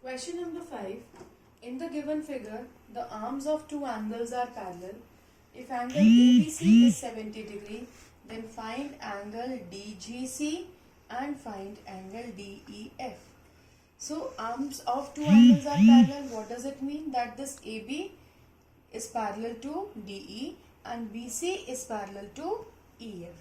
Question number 5. In the given figure, the arms of two angles are parallel. If angle ABC is 70 degree, then find angle DGC and find angle DEF. So arms of two angles are parallel. What does it mean? That this AB is parallel to DE and BC is parallel to EF.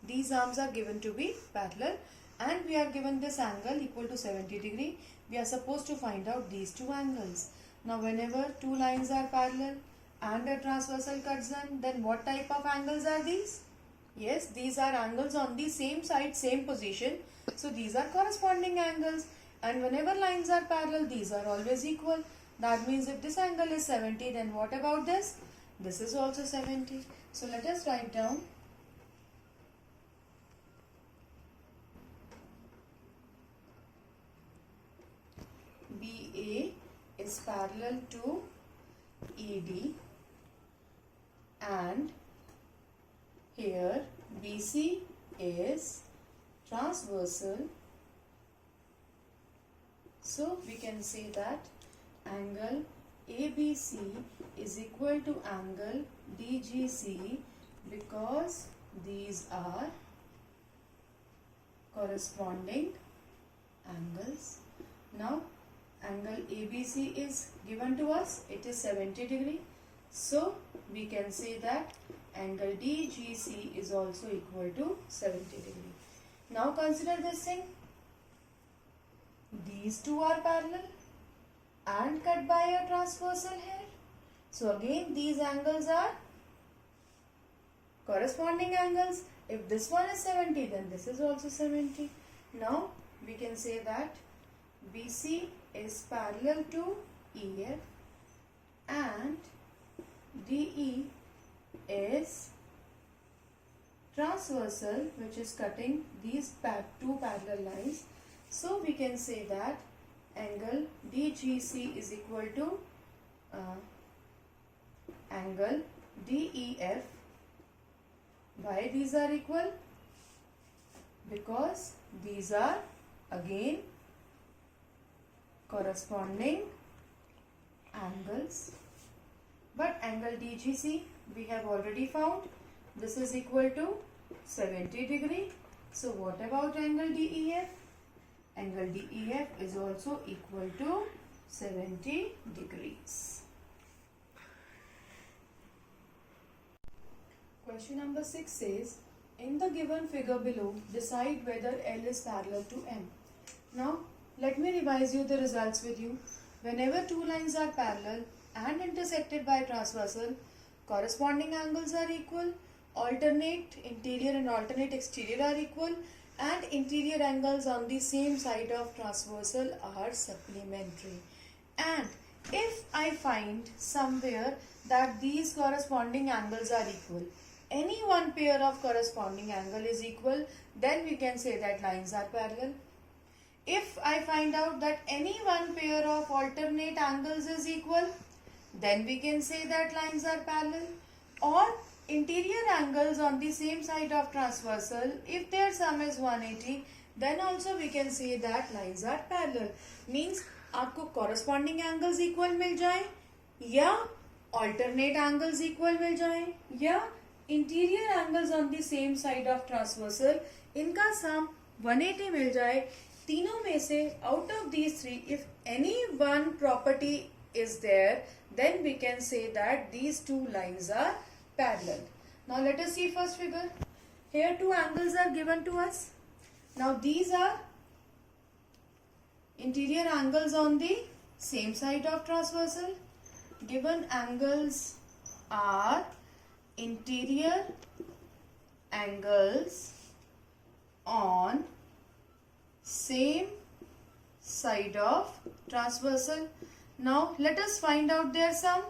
These arms are given to be parallel and we are given this angle equal to 70 degree. We are supposed to find out these two angles. Now whenever two lines are parallel and a transversal cuts them, then what type of angles are these? Yes, these are angles on the same side, same position. So these are corresponding angles, and whenever lines are parallel, these are always equal. That means if this angle is 70, then what about this? This is also 70. So let us write down BA is parallel to ED and here BC is transversal. So we can say that angle ABC is equal to angle DGC because these are corresponding angles. Now angle ABC is given to us, it is 70 degree. So we can say that angle DGC is also equal to 70 degree. Now consider this thing. These two are parallel and cut by a transversal here. So again these angles are corresponding angles. If this one is 70, then this is also 70. Now we can say that BC is parallel to EF and DE is transversal, which is cutting these two parallel lines. So we can say that angle DGC is equal to angle DEF. Why these are equal? Because these are again corresponding angles. But angle DGC we have already found. This is equal to 70 degree. So what about angle DEF? Angle DEF is also equal to 70 degrees. Question number 6 says, in the given figure below, decide whether L is parallel to M. Now, let me revise you the results with you. Whenever two lines are parallel and intersected by transversal, corresponding angles are equal, alternate interior and alternate exterior are equal, and interior angles on the same side of transversal are supplementary. And if I find somewhere that these corresponding angles are equal, any one pair of corresponding angle is equal, then we can say that lines are parallel. If I find out that any one pair of alternate angles is equal, then we can say that lines are parallel. Or interior angles on the same side of transversal, if their sum is 180, then also we can say that lines are parallel. Means आपको corresponding angles equal मिल जाए या alternate angles equal मिल जाए या interior angles on the same side of transversal इनका sum 180 मिल जाए. तीनों में से out of these three, if any one property is there, then we can say that these two lines are parallel. Now let us see first figure. Here two angles are given to us. Now these are interior angles on the same side of transversal. Given angles are interior angles on same side of transversal. Now let us find out their sum.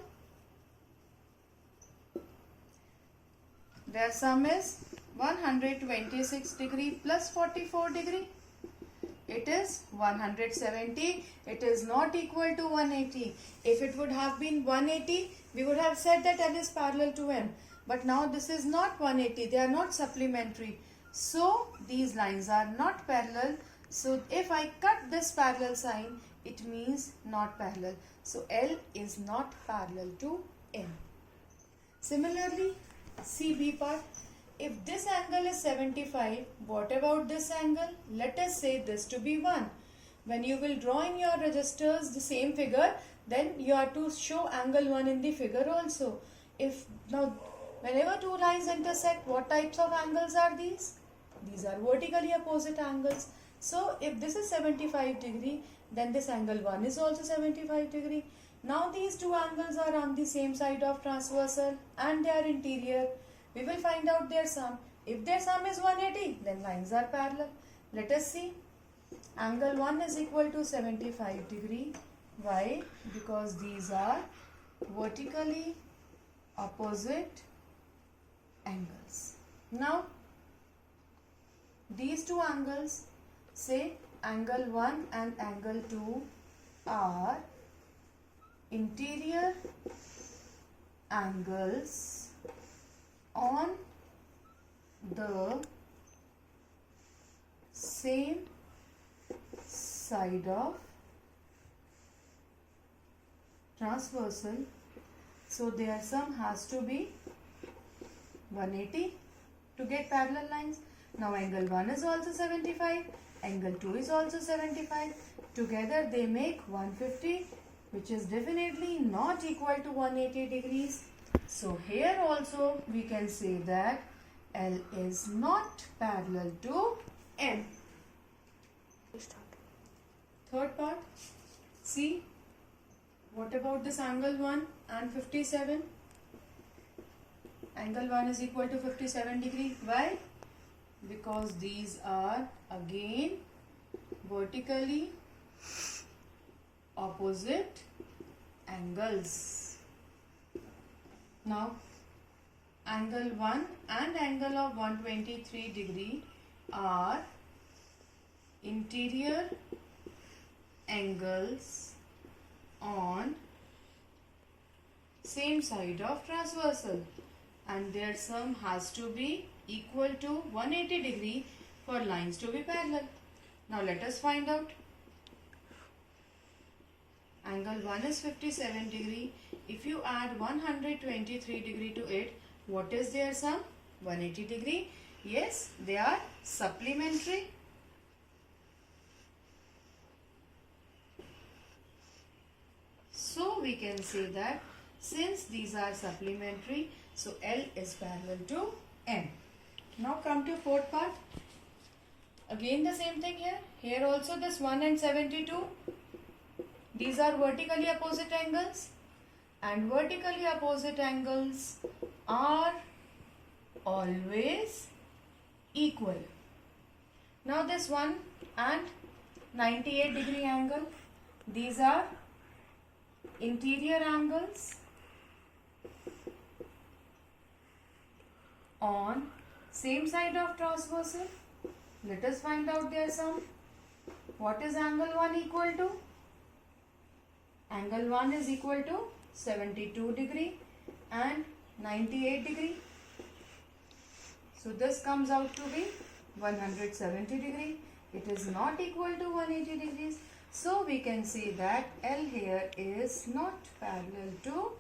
Their sum is 126 degree plus 44 degree. It is 170. It is not equal to 180. If it would have been 180, we would have said that L is parallel to M. But now this is not 180. They are not supplementary. So these lines are not parallel. So if I cut this parallel sign, it means not parallel. So L is not parallel to M. Similarly, CB part. If this angle is 75, what about this angle? Let us say this to be 1. When you will draw in your registers the same figure, then you have to show angle 1 in the figure also. Now, whenever two lines intersect, what types of angles are these? These are vertically opposite angles. So, if this is 75 degree, then this angle 1 is also 75 degree. Now, these two angles are on the same side of transversal and they are interior. We will find out their sum. If their sum is 180, then lines are parallel. Let us see. Angle 1 is equal to 75 degree. Why? Because these are vertically opposite angles. Now, these two angles, say angle 1 and angle 2 are interior angles on the same side of transversal. So their sum has to be 180 to get parallel lines. Now angle 1 is also 75, angle 2 is also 75. Together they make 150, which is definitely not equal to 180 degrees. So here also we can say that L is not parallel to M. Third part. See, what about this angle 1 and 57? Angle 1 is equal to 57 degree. Why? Because these are again vertically opposite angles. Now, angle 1 and angle of 123 degree are interior angles on same side of transversal and their sum has to be equal to 180 degree for lines to be parallel. Now let us find out. Angle 1 is 57 degree. If you add 123 degree to it, what is their sum? 180 degree. Yes, they are supplementary. So we can say that since these are supplementary, so L is parallel to M. Now come to fourth part. Again the same thing here. Here also this 1 and 72. These are vertically opposite angles and vertically opposite angles are always equal. Now this 1 and 98 degree angle, these are interior angles on same side of transversal. Let us find out their sum. What is angle 1 equal to? Angle 1 is equal to 72 degree and 98 degree. So this comes out to be 170 degree. It is not equal to 180 degrees. So we can say that L here is not parallel to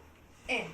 M.